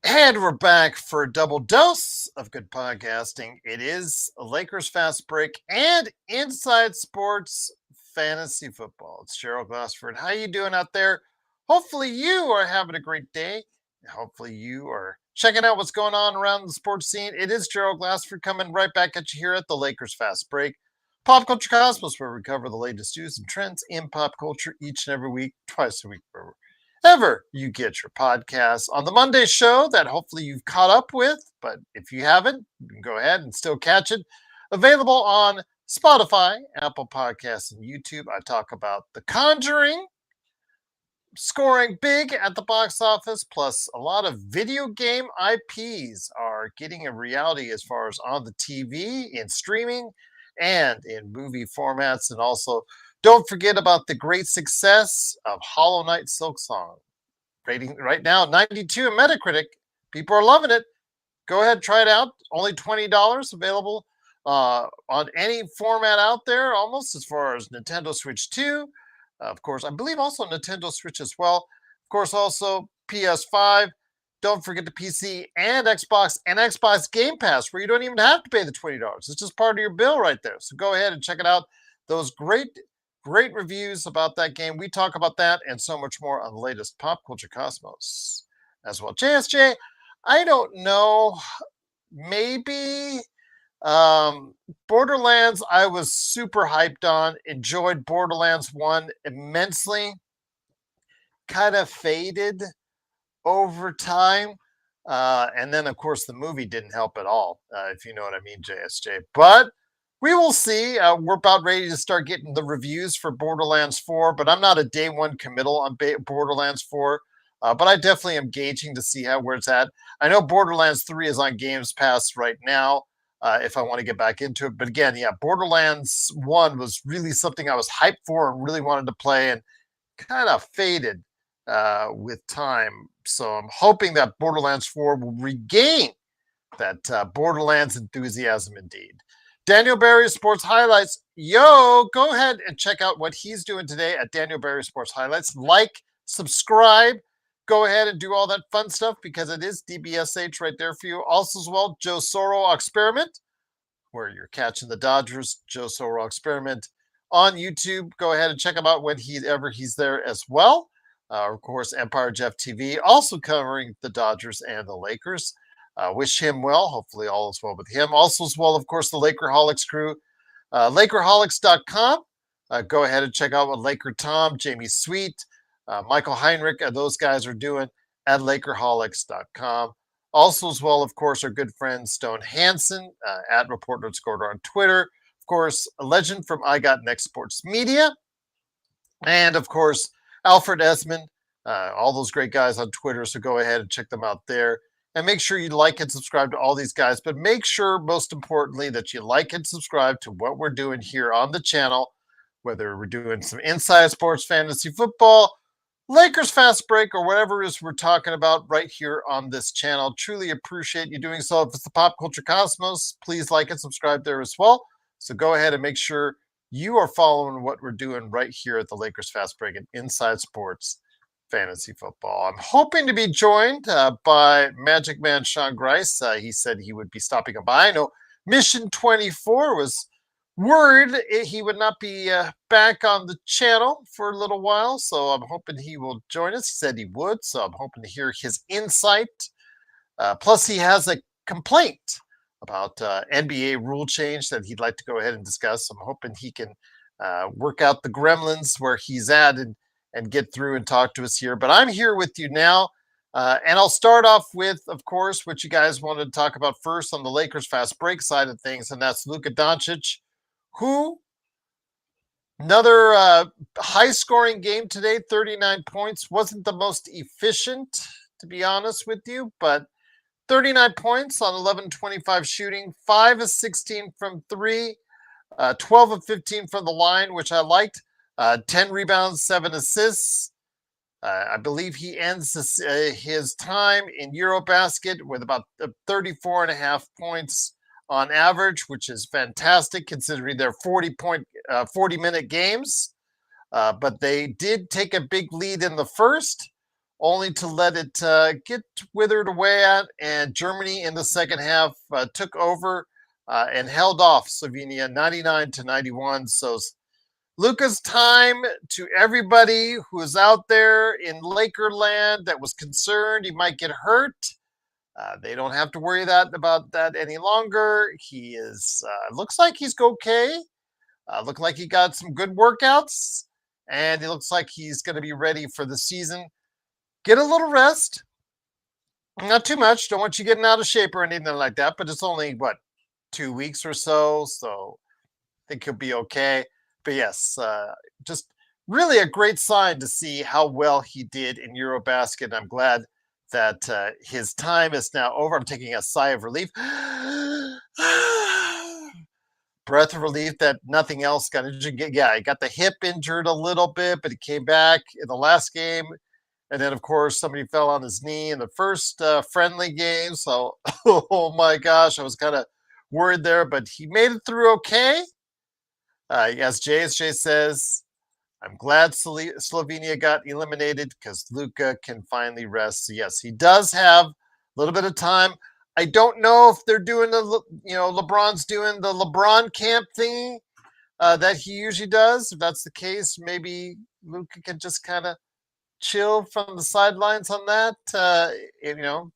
And we're back for a double dose of good podcasting. It is a Lakers Fast Break and Inside Sports Fantasy Football. It's Gerald Glassford. How you doing out there? Hopefully you are having a great day. Hopefully you are checking out what's going on around the sports scene. It is Gerald Glassford coming right back at you here at the Lakers Fast Break. Pop Culture Cosmos, where we cover the latest news and trends in pop culture each and every week, twice a week, ever you get your podcasts. On the Monday show that hopefully you've caught up with, but if you haven't, you can go ahead and still catch it. Available on Spotify, Apple Podcasts, and YouTube. I talk about The Conjuring, scoring big at the box office, plus a lot of video game IPs are getting a reality as far as on the TV, in streaming, and in movie formats. And also, don't forget about the great success of Hollow Knight Silksong. Rating right now 92 in Metacritic. People are loving it. Go ahead, try it out. Only $20 available on any format out there, almost as far as Nintendo Switch 2. Of course, I believe also Nintendo Switch as well. Of course, also PS5. Don't forget the PC and Xbox Game Pass, where you don't even have to pay the $20. It's just part of your bill right there. So go ahead and check it out. Those great reviews about that game. We talk about that and so much more on the latest Pop Culture Cosmos as well. JSJ, I don't know. Maybe Borderlands, I was super hyped on, enjoyed Borderlands 1 immensely, kind of faded over time. And then, of course, the movie didn't help at all, if you know what I mean, JSJ. But we will see. We're about ready to start getting the reviews for Borderlands 4, but I'm not a day one committal on Borderlands 4. But I definitely am gauging to see where it's at. I know Borderlands 3 is on Games Pass right now. If I want to get back into it. But again, yeah, Borderlands 1 was really something I was hyped for and really wanted to play, and kind of faded with time. So I'm hoping that Borderlands 4 will regain that Borderlands enthusiasm indeed. Daniel Barry Sports Highlights. Yo, go ahead and check out what he's doing today at Daniel Barry Sports Highlights. Like, subscribe. Go ahead and do all that fun stuff because it is DBSH right there for you. Also, as well, Joe Soro Experiment, where you're catching the Dodgers. Joe Soro Experiment on YouTube. Go ahead and check him out whenever he's there as well. Of course, Empire Jeff TV, also covering the Dodgers and the Lakers. Wish him well. Hopefully, all is well with him. Also, as well, of course, the Lakerholics crew, Lakerholics.com. Go ahead and check out what Laker Tom, Jamie Sweet, Michael Heinrich, those guys are doing at Lakerholics.com. Also, as well, of course, our good friend Stone Hansen at Report_Scored on Twitter. Of course, a legend from I Got Next Sports Media. And, of course, Alfred Esmond, all those great guys on Twitter. So go ahead and check them out there. And make sure you like and subscribe to all these guys. But make sure, most importantly, that you like and subscribe to what we're doing here on the channel, whether we're doing some Inside Sports Fantasy Football, Lakers Fast Break, or whatever it is we're talking about right here on this channel. Truly appreciate you doing so. If it's the Pop Culture Cosmos, please like and subscribe there as well. So go ahead and make sure you are following what we're doing right here at the Lakers Fast Break and Inside Sports Fantasy Football. I'm hoping to be joined by Magic Man Sean Grice. He said he would be stopping by. I know Mission 24 was worried he would not be back on the channel for a little while, so I'm hoping he will join us. He said he would, so I'm hoping to hear his insight. Plus, he has a complaint about NBA rule change that he'd like to go ahead and discuss. I'm hoping he can work out the gremlins where he's at and get through and talk to us here. But I'm here with you now. And I'll start off with, of course, what you guys wanted to talk about first on the Lakers Fast Break side of things, and that's Luka Doncic, who, another high-scoring game today, 39 points. Wasn't the most efficient, to be honest with you, but 39 points on 11-25 shooting, 5 of 16 from 3, 12 of 15 from the line, which I liked, 10 rebounds, 7 assists. I believe he ends his time in Eurobasket with about 34 and a half points on average, which is fantastic considering they're 40-minute games. But they did take a big lead in the first, only to let it get withered away and Germany in the second half took over and held off Slovenia 99-91. So Luka's time to everybody who is out there in Lakerland that was concerned he might get hurt. They don't have to worry about that any longer. He is looks like he's okay. Look like he got some good workouts, and he looks like he's going to be ready for the season. Get a little rest, not too much. Don't want you getting out of shape or anything like that. But it's only what 2 weeks or so, so I think he'll be okay. But yes, just really a great sign to see how well he did in Eurobasket. I'm glad that his time is now over. I'm taking a sigh of relief. Breath of relief that nothing else got injured. Yeah, he got the hip injured a little bit, but he came back in the last game. And then, of course, somebody fell on his knee in the first friendly game. So, oh my gosh, I was kind of worried there, but he made it through okay. As JSJ says, I'm glad Slovenia got eliminated because Luka can finally rest. So yes, he does have a little bit of time. I don't know if they're doing LeBron's doing the LeBron camp thing that he usually does. If that's the case, maybe Luka can just kind of chill from the sidelines on that.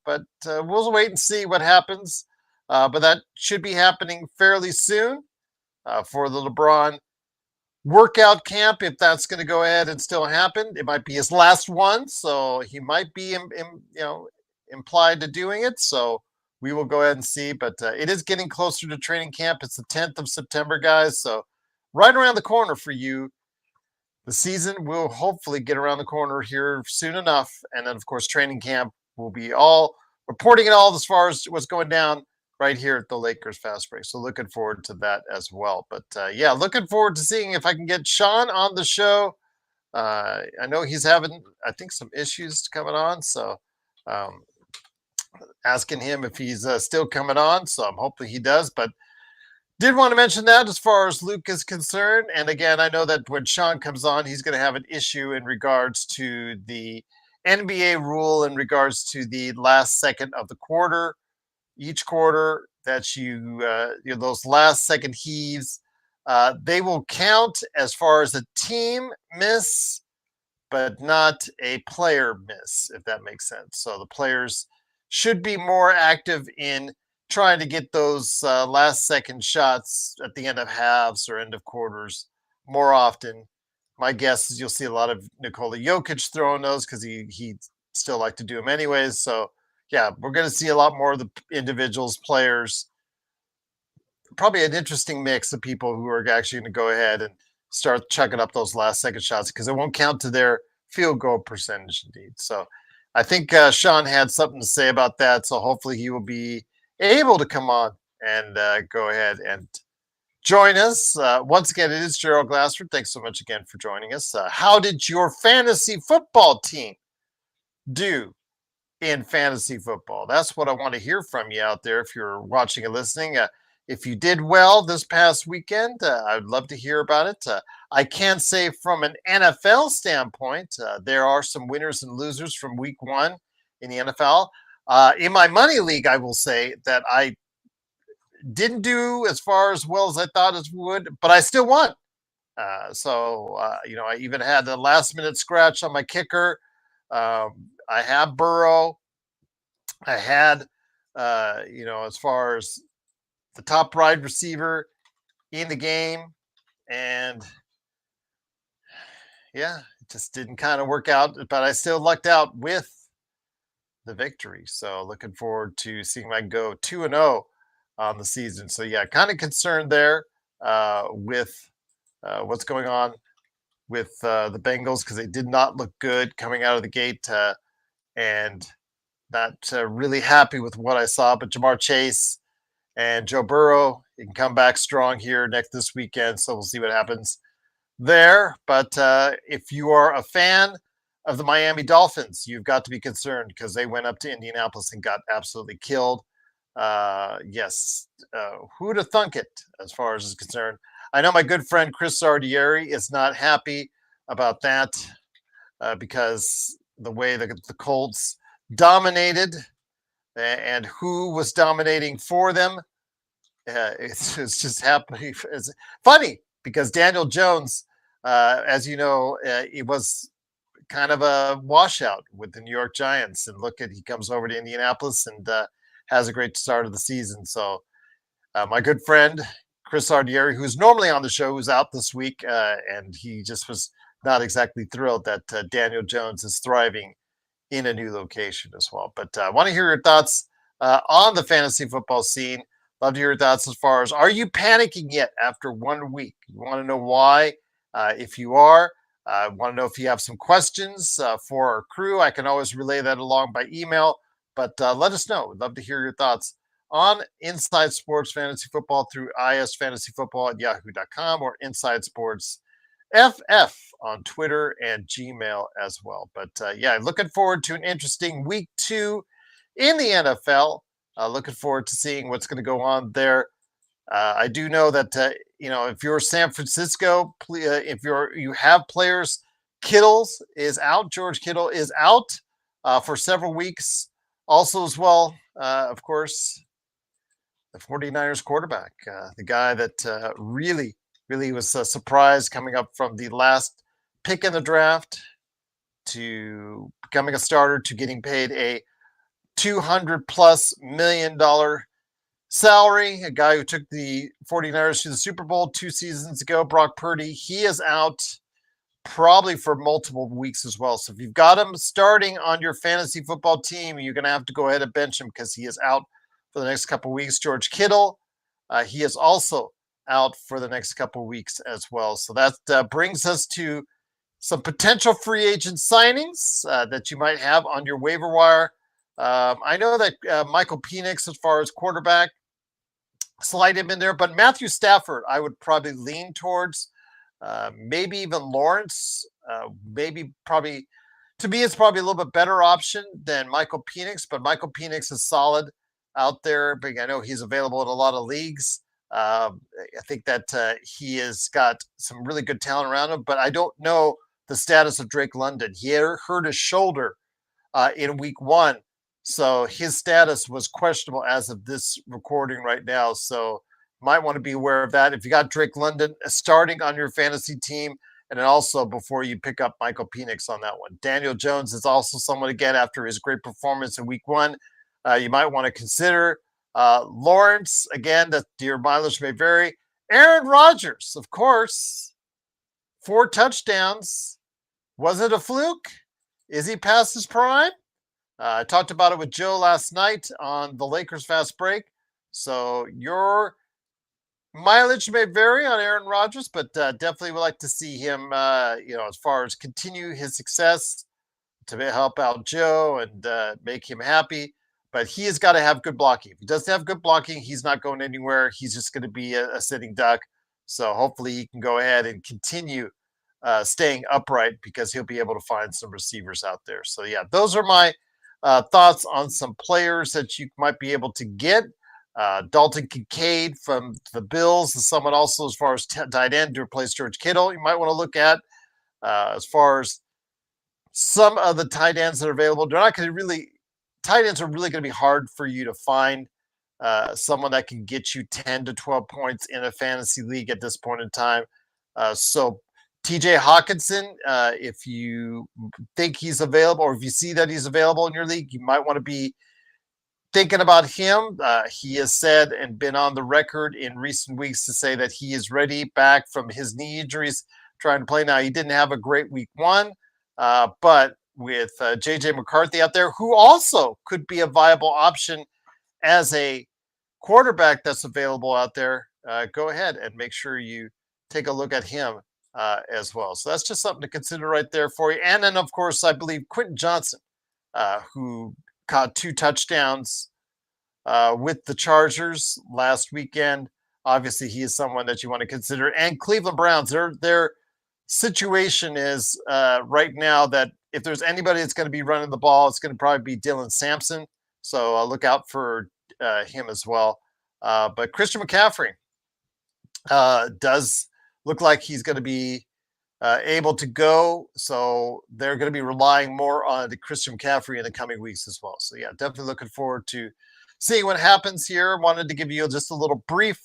But we'll wait and see what happens. But that should be happening fairly soon for the LeBron workout camp, if that's going to go ahead and still happen. It might be his last one, so he might be implied to doing it. So we will go ahead and see. But it is getting closer to training camp. It's the 10th of September, guys. So right around the corner for you. The season will hopefully get around the corner here soon enough. And then, of course, training camp will be all reporting it all as far as what's going down right here at the Lakers Fast Break. So looking forward to that as well. But yeah, looking forward to seeing if I can get Sean on the show. I know he's having, I think, some issues coming on. So asking him if he's still coming on. So I'm hoping he does. But did want to mention that as far as Luke is concerned. And again, I know that when Sean comes on, he's going to have an issue in regards to the NBA rule in regards to the last second of the quarter. Each quarter that those last second heaves, they will count as far as a team miss, but not a player miss, if that makes sense. So the players should be more active in trying to get those last second shots at the end of halves or end of quarters more often. My guess is you'll see a lot of Nikola Jokic throwing those because he still like to do them anyways. So yeah, we're going to see a lot more of the individuals, players, probably an interesting mix of people who are actually going to go ahead and start chucking up those last second shots because it won't count to their field goal percentage indeed. So I think Sean had something to say about that. So hopefully he will be able to come on and go ahead and join us. Once again, it is Gerald Glassford. Thanks so much again for joining us. How did your fantasy football team do in fantasy football? That's what I want to hear from you out there if you're watching and listening. If you did well this past weekend, I'd love to hear about it. I can say from an NFL standpoint, there are some winners and losers from week one in the NFL. In my money league, I will say that I didn't do as far as well as I thought it would, but I still won. I even had the last minute scratch on my kicker. I have Burrow. I had, as far as the top wide receiver in the game. And yeah, it just didn't kind of work out, but I still lucked out with the victory. So looking forward to seeing I go 2-0 on the season. So yeah, kind of concerned there with what's going on with the Bengals because they did not look good coming out of the gate and not really happy with what I saw. But Jamar Chase and Joe Burrow, he can come back strong here this weekend. So we'll see what happens there. But if you are a fan of the Miami Dolphins, you've got to be concerned because they went up to Indianapolis and got absolutely killed. Yes, who'd have thunk it as far as is concerned? I know my good friend Chris Sardieri is not happy about that because the way the Colts dominated and who was dominating for them. It's just happening. It's funny because Daniel Jones, as you know, he was kind of a washout with the New York Giants. And look at he comes over to Indianapolis and has a great start of the season. So my good friend Chris Ardieri, who's normally on the show, who's out this week, and he just was not exactly thrilled that Daniel Jones is thriving in a new location as well. But I want to hear your thoughts on the fantasy football scene. Love to hear your thoughts as far as, are you panicking yet after 1 week? You want to know why? If you are, I want to know if you have some questions for our crew. I can always relay that along by email, but let us know. We'd love to hear your thoughts on Inside Sports Fantasy Football through isfantasyfootball@yahoo.com or Inside Sports FF on Twitter and Gmail as well. But yeah, looking forward to an interesting week 2 in the NFL. Looking forward to seeing what's going to go on there. I do know that if you're San Francisco, if you have players, Kittles is out. George Kittle is out for several weeks. Also, as well, of course, the 49ers quarterback, the guy that really was surprised coming up from the last pick in the draft to becoming a starter to getting paid a $200+ million salary. A guy who took the 49ers to the Super Bowl 2 seasons ago, Brock Purdy, he is out probably for multiple weeks as well. So if you've got him starting on your fantasy football team, you're going to have to go ahead and bench him because he is out for the next couple of weeks. George Kittle, he is also out for the next couple of weeks as well. So that brings us to some potential free agent signings that you might have on your waiver wire. I know that Michael Penix, as far as quarterback, slide him in there, but Matthew Stafford, I would probably lean towards. Maybe even Lawrence. To me, it's probably a little bit better option than Michael Penix, but Michael Penix is solid out there. But I know he's available in a lot of leagues. I think that he has got some really good talent around him, but I don't know the status of Drake London. He hurt his shoulder in week 1. So his status was questionable as of this recording right now. So might want to be aware of that. If you got Drake London starting on your fantasy team, and then also before you pick up Michael Penix on that one. Daniel Jones is also someone, again, after his great performance in week 1, you might want to consider. Lawrence, again, that your mileage may vary. Aaron Rodgers, of course, 4 touchdowns. Was it a fluke? Is he past his prime? I talked about it with Joe last night on the Lakers Fast Break. So your mileage may vary on Aaron Rodgers, but definitely would like to see him, as far as continue his success to help out Joe and make him happy. But he has got to have good blocking. If he doesn't have good blocking, he's not going anywhere. He's just going to be a sitting duck. So hopefully he can go ahead and continue staying upright because he'll be able to find some receivers out there. So yeah, those are my thoughts on some players that you might be able to get. Dalton Kincaid from the Bills is someone also, as far as tight end, to replace George Kittle, you might want to look at. As far as some of the tight ends that are available, tight ends are really going to be hard for you to find someone that can get you 10 to 12 points in a fantasy league at this point in time. So TJ Hawkinson, if you think he's available, or if you see that he's available in your league, you might want to be thinking about him. He has said and been on the record in recent weeks to say that he is ready back from his knee injuries, trying to play. Now, he didn't have a great week 1, but with JJ McCarthy out there, who also could be a viable option as a quarterback that's available out there, go ahead and make sure you take a look at him as well. So that's just something to consider right there for you. And then, of course, I believe Quentin Johnson, who caught 2 touchdowns with the Chargers last weekend. Obviously, he is someone that you want to consider. And Cleveland Browns, their situation is right now that if there's anybody that's going to be running the ball, it's going to probably be Dylan Sampson. So look out for him as well. But Christian McCaffrey does look like he's going to be able to go. So they're going to be relying more on the Christian McCaffrey in the coming weeks as well. So yeah, definitely looking forward to seeing what happens here. Wanted to give you just a little brief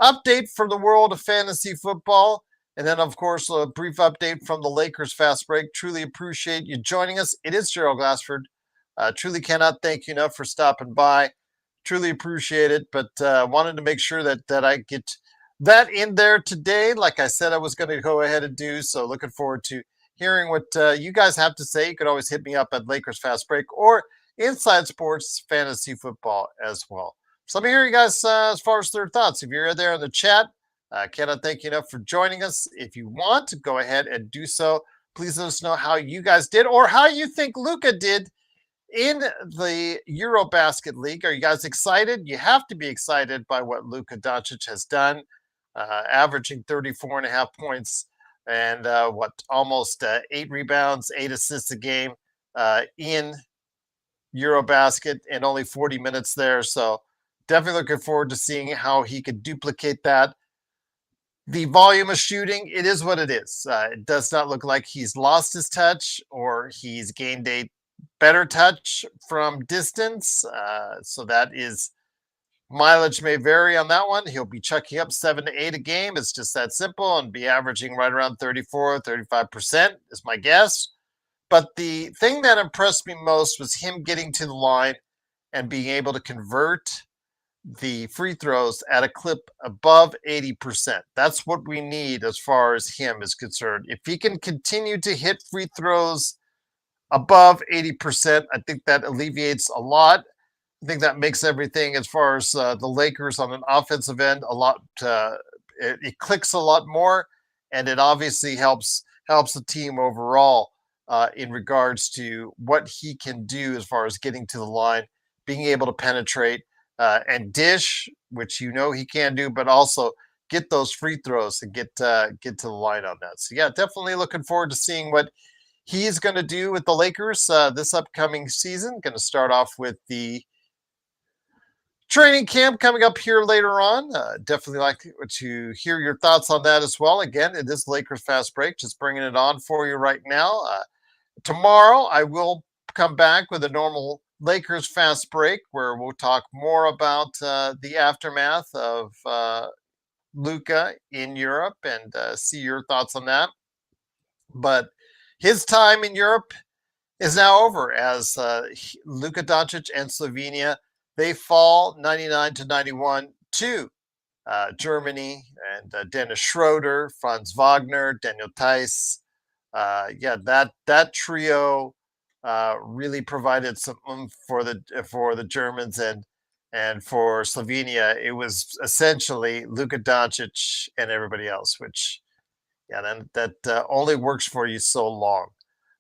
update from the world of fantasy football. And then, of course, a brief update from the Lakers fast break. Truly appreciate you joining us. It is Gerald Glassford. Truly cannot thank you enough for stopping by. Truly appreciate it. But wanted to make sure that I get that in there today. Like I said, I was going to go ahead and do. So looking forward to hearing what you guys have to say. You could always hit me up at Lakers Fast Break or Inside Sports Fantasy Football as well. So let me hear you guys as far as their thoughts. If you're there in the chat, cannot thank you enough for joining us. If you want to go ahead and do so, please let us know how you guys did or how you think Luka did in the Eurobasket League. Are you guys excited? You have to be excited by what Luka Doncic has done, averaging 34.5 points and almost 8 rebounds, 8 assists a game in Eurobasket in only 40 minutes there. So definitely looking forward to seeing how he could duplicate that. The volume of shooting, it is what it is. It does not look like he's lost his touch or he's gained a better touch from distance. So that is mileage may vary on that one. He'll be chucking up 7 to 8 a game. It's just that simple and be averaging right around 34, 35% is my guess. But the thing that impressed me most was him getting to the line and being able to convert the free throws at a clip above 80%. That's what we need as far as him is concerned. If he can continue to hit free throws above 80%, I think that alleviates a lot. I think that makes everything as far as the Lakers on an offensive end a lot. It clicks a lot more, and it obviously helps the team overall in regards to what he can do as far as getting to the line, being able to penetrate and dish, which you know he can do, but also get those free throws and get to the line on that. So yeah, definitely looking forward to seeing what he's going to do with the Lakers this upcoming season. Going to start off with the training camp coming up here later on. Definitely like to hear your thoughts on that as well. Again, it is Lakers Fast Break, just bringing it on for you right now. Tomorrow, I will come back with a normal Lakers Fast Break where we'll talk more about the aftermath of Luka in Europe and see your thoughts on that. But his time in Europe is now over as Luka Doncic and Slovenia, they fall 99 to 91 to Germany and Dennis Schroeder, Franz Wagner, Daniel Theiss. That trio really provided some oomph for the Germans and for Slovenia. It was essentially Luka Doncic and everybody else, which that only works for you so long.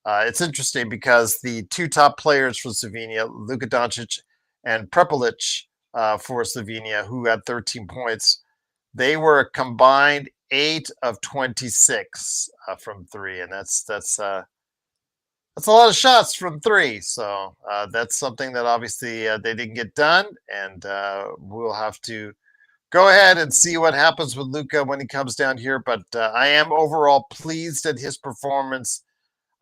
It's interesting because the two top players for Slovenia, Luka Doncic and Prepelic for Slovenia, who had 13 points, they were a combined 8 of 26 from 3, and that's a lot of shots from 3. So that's something that obviously they didn't get done, and we'll have to go ahead and see what happens with Luka when he comes down here. But I am overall pleased at his performance,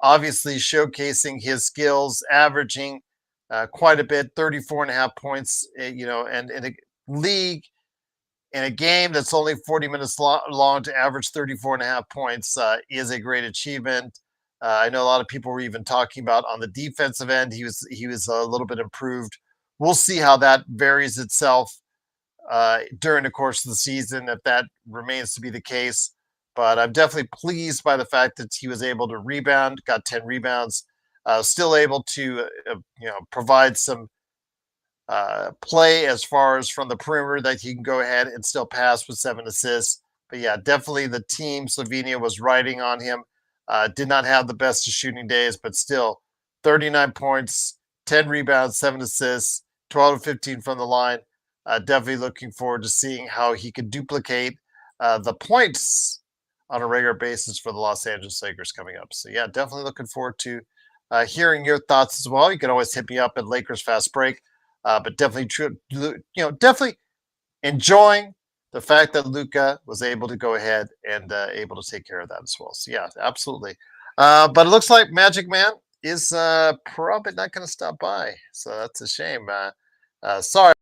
obviously showcasing his skills, averaging quite a bit, 34.5 points, and in a league, in a game that's only 40 minutes long to average 34.5 points is a great achievement. I know a lot of people were even talking about on the defensive end, he was a little bit improved. We'll see how that varies itself during the course of the season, if that remains to be the case. But I'm definitely pleased by the fact that he was able to rebound, got 10 rebounds, still able to provide some play as far as from the perimeter that he can go ahead and still pass with 7 assists. But yeah, definitely the team Slovenia was riding on him. Did not have the best of shooting days, but still 39 points, 10 rebounds, 7 assists, 12 to 15 from the line. Definitely looking forward to seeing how he could duplicate the points on a regular basis for the Los Angeles Lakers coming up. So yeah, definitely looking forward to hearing your thoughts as well. You can always hit me up at Lakers Fast Break, but definitely, definitely enjoying the fact that Luka was able to go ahead and able to take care of that as well. So yeah, absolutely. But it looks like Magic Man is probably not going to stop by. So that's a shame. Sorry.